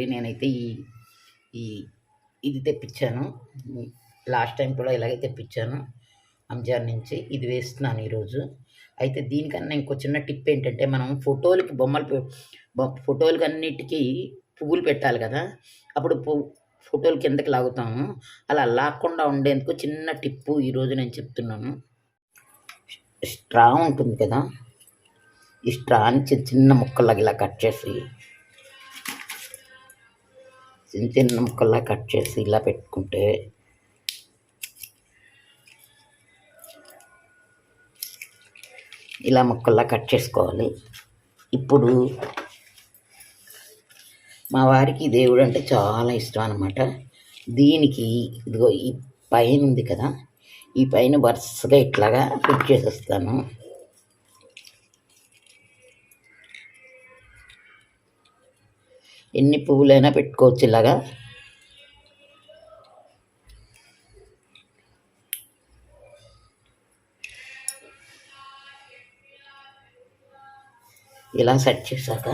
వెళ్ళి నేనైతే ఈ ఇది తెప్పించాను. లాస్ట్ టైం కూడా ఇలాగే తెప్పించాను అంజాన్ నుంచి. ఇది వేస్తున్నాను ఈరోజు. అయితే దీనికన్నా ఇంకో చిన్న టిప్ ఏంటంటే, మనం ఫోటోలకి ఫోటోలకి అన్నిటికీ పువ్వులు పెట్టాలి కదా, అప్పుడు ఫోటోలు కిందకి లాగుతాము. అలా లాక్కుండా ఉండేందుకు చిన్న టిప్పు ఈరోజు నేను చెప్తున్నాను. స్ట్రా ఉంటుంది కదా, ఈ స్ట్రాని చిన్న చిన్న ముక్కల్లాగా ఇలా కట్ చేసి చిన్న చిన్న ముక్కల్లా కట్ చేసి ఇలా పెట్టుకుంటే ఇలా ముక్కల్లా కట్ చేసుకోవాలి. ఇప్పుడు మా వారికి దేవుడు అంటే చాలా ఇష్టం అన్నమాట. దీనికి ఇదిగో ఈ పైన ఉంది కదా, ఈ పైన వరుసగా ఇట్లాగా ఫిట్ చేసేస్తాను. ఎన్ని పువ్వులైనా పెట్టుకోవచ్చు ఇలాగా. ఇలా సెట్ చేశాక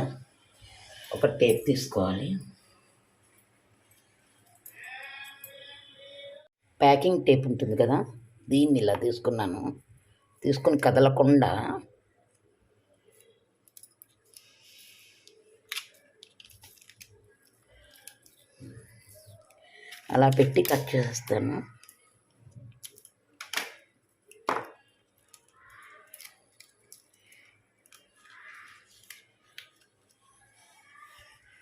ఒక టేప్ తీసుకోవాలి. ప్యాకింగ్ టేప్ ఉంటుంది కదా, దీన్ని ఇలా తీసుకున్నాను. తీసుకుని కదలకుండా అలా పెట్టి కట్ చేసేస్తాను.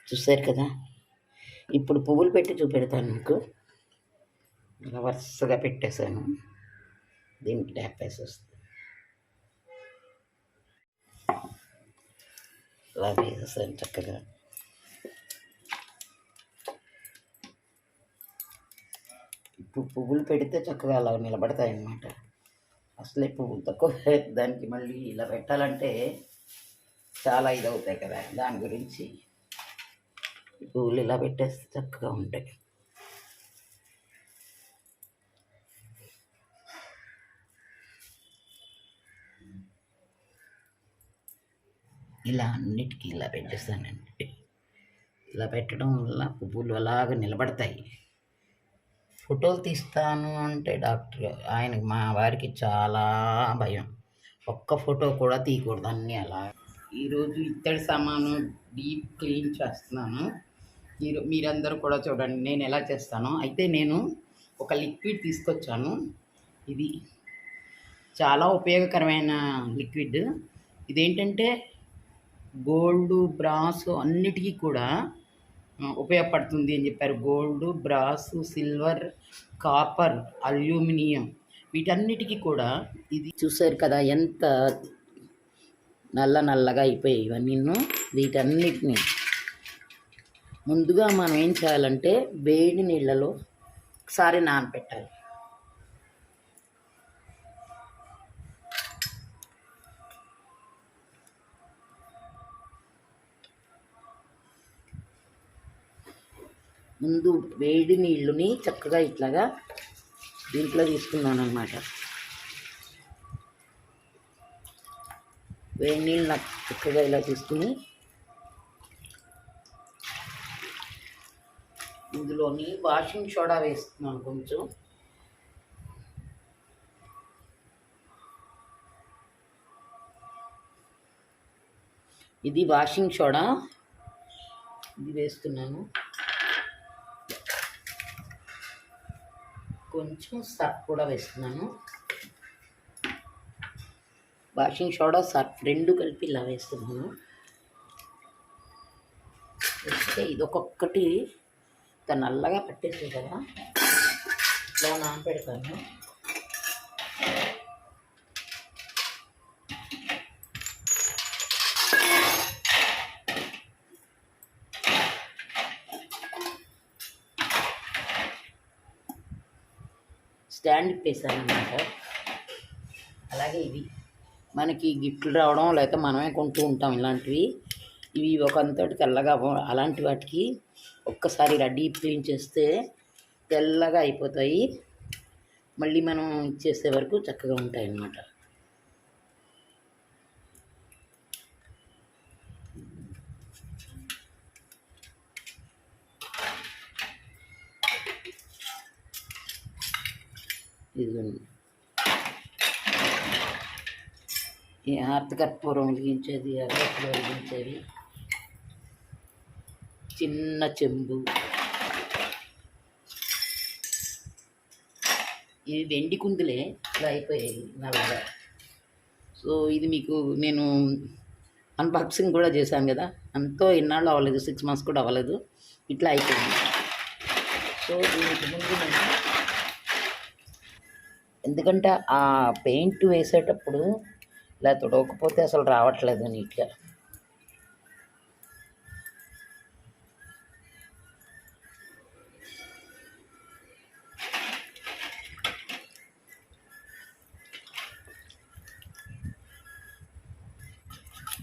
చూసారు కదా, ఇప్పుడు పువ్వులు పెట్టి చూపెడతాను మీకు. ఇలా వరుసగా పెట్టేశాను. దీనికి ట్యాప్ వేసేస్తాను. ఇలా వేసేసాను చక్కగా. ఇప్పుడు పువ్వులు పెడితే చక్కగా అలా నిలబడతాయి అన్నమాట. అసలే పువ్వులు తక్కువ, దానికి మళ్ళీ ఇలా పెట్టాలంటే చాలా ఇది అవుతాయి కదా, దాని గురించి పువ్వులు ఇలా పెట్టేస్తే చక్కగా ఉంటాయి. ఇలా అన్నిటికీ ఇలా పెట్టేస్తానండి. ఇలా పెట్టడం వల్ల పువ్వులు అలాగ నిలబడతాయి. ఫోటోలు తీస్తాను అంటే ఆయనకి, మా వారికి చాలా భయం. ఒక్క ఫోటో కూడా తీయకూడదు, అన్నీ అలా. ఈరోజు ఇత్తడి సామాను డీప్ క్లీన్ చేస్తున్నాను. మీరందరూ కూడా చూడండి నేను ఎలా చేస్తానో. అయితే నేను ఒక లిక్విడ్ తీసుకొచ్చాను. ఇది చాలా ఉపయోగకరమైన లిక్విడ్. ఇదేంటంటే గోల్డ్, బ్రాస్ అన్నిటికీ కూడా ఉపయోగపడుతుంది అని చెప్పారు. Gold, brass, silver, copper, aluminium వీటన్నిటికీ కూడా ఇది. చూసారు కదా ఎంత నల్లగా అయిపోయాయి ఇవన్నీ. వీటన్నిటిని ముందుగా మనం ఏం చేయాలంటే వేడి నీళ్ళలో ఒకసారి నానబెట్టాలి. ముందు వేడి నీళ్ళుని చక్కగా ఇట్లాగా దీంట్లో తీసుకున్నాను అన్నమాట. వేడి నీళ్ళు నాకు చక్కగా ఇలా తీసుకుని ఇందులోని వాషింగ్ సోడా వేస్తున్నాను కొంచెం. ఇది వాషింగ్ సోడా, ఇది వేస్తున్నాను. కొంచెం సర్ఫ్ కూడా వేస్తున్నాను. వాషింగ్ సోడా, సర్ఫ్ రెండు కలిపి ఇలా వేస్తున్నాను. వేస్తే ఇది ఒక్కొక్కటి నల్లగా పట్టేస్తుంది కదా, ఇలా నానబెడతాను. స్టాండ్ ఇప్పేసాను అన్నమాట. అలాగే ఇవి మనకి గిఫ్ట్లు రావడం, లేకపోతే మనమే కొంటూ ఉంటాం ఇలాంటివి. ఇవి ఒకంతటి తెల్లగా అలాంటి వాటికి ఒక్కసారి ఇలా డీప్ క్లీన్ చేస్తే తెల్లగా అయిపోతాయి. మళ్ళీ మనం ఇచ్చేసే వరకు చక్కగా ఉంటాయి అన్నమాట. ఇదిగోండి, ఈ హారతికర్పూరం వెలిగించేది, అగరత్తులు వెలిగించేవి, చిన్న చెంబు, ఇవి వెండి కుందులే ఇలా అయిపోయాయి నల్లగా. సో ఇది మీకు నేను అన్బాక్సింగ్ కూడా చేశాను కదా, అంతో ఇన్నాళ్ళు అవ్వలేదు, 6 months కూడా అవ్వలేదు, ఇట్లా అయిపోయింది. సో దీనికి ముందు నేను ఎందుకంటే ఆ పెయింట్ వేసేటప్పుడు ఇలా తుడవకపోతే అసలు రావట్లేదు నీట్గా.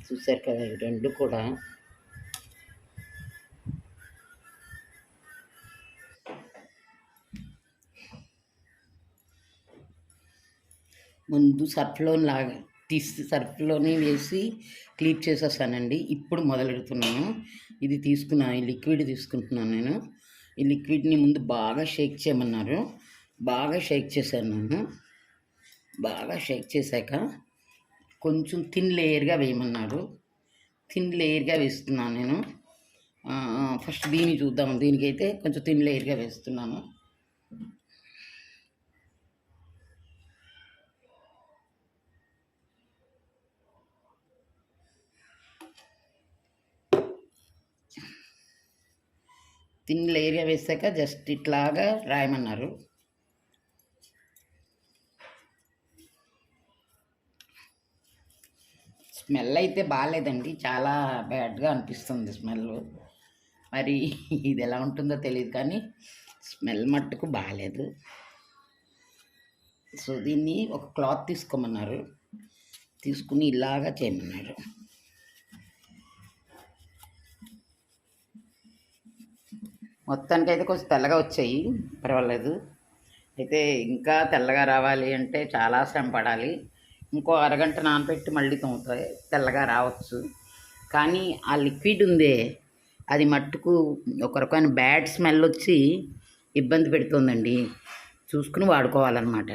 చూశారు కదా, ఈ రెండు కూడా ముందు సర్ఫ్లోనే వేసి క్లీప్ చేసేస్తానండి. ఇప్పుడు మొదలెడుతున్నాను. ఇది తీసుకున్నాను, ఈ లిక్విడ్ తీసుకుంటున్నాను నేను. ఈ లిక్విడ్ని ముందు బాగా షేక్ చేయమన్నారు, బాగా షేక్ చేశాను నేను. బాగా షేక్ చేశాక కొంచెం థిన్ లేయర్గా వేయమన్నారు, థిన్ లేయర్గా వేస్తున్నాను నేను. ఫస్ట్ దీన్ని చూద్దాం, దీనికైతే కొంచెం థిన్ లేయర్గా వేస్తున్నాను. థిన్ లేయర్గా వేసాక జస్ట్ ఇట్లాగా రాయమన్నారు. స్మెల్ అయితే బాగాలేదండి, చాలా బ్యాడ్గా అనిపిస్తుంది స్మెల్. మరి ఇది ఎలా ఉంటుందో తెలియదు, కానీ స్మెల్ మట్టుకు బాగాలేదు. సో దీన్ని ఒక క్లాత్ తీసుకోమన్నారు, తీసుకుని ఇలాగా చేయమన్నారు. మొత్తానికైతే కొంచెం తెల్లగా వచ్చాయి, పర్వాలేదు. అయితే ఇంకా తెల్లగా రావాలి అంటే చాలా శ్రమ పడాలి. ఇంకో అరగంట నానబెట్టి మళ్ళీ తోముతాయి, తెల్లగా రావచ్చు. కానీ ఆ లిక్విడ్ ఉందే, అది మట్టుకు ఒక రకమైన బ్యాడ్ స్మెల్ వచ్చి ఇబ్బంది పెడుతుందండి. చూసుకుని వాడుకోవాలన్నమాట.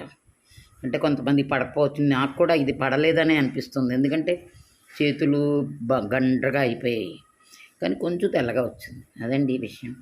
అంటే కొంతమంది పడకపోవచ్చు, నాకు కూడా ఇది పడలేదనే అనిపిస్తుంది, ఎందుకంటే చేతులు గండ్రగా అయిపోయాయి. కానీ కొంచెం తెల్లగా వచ్చింది, అదండి ఈ విషయం.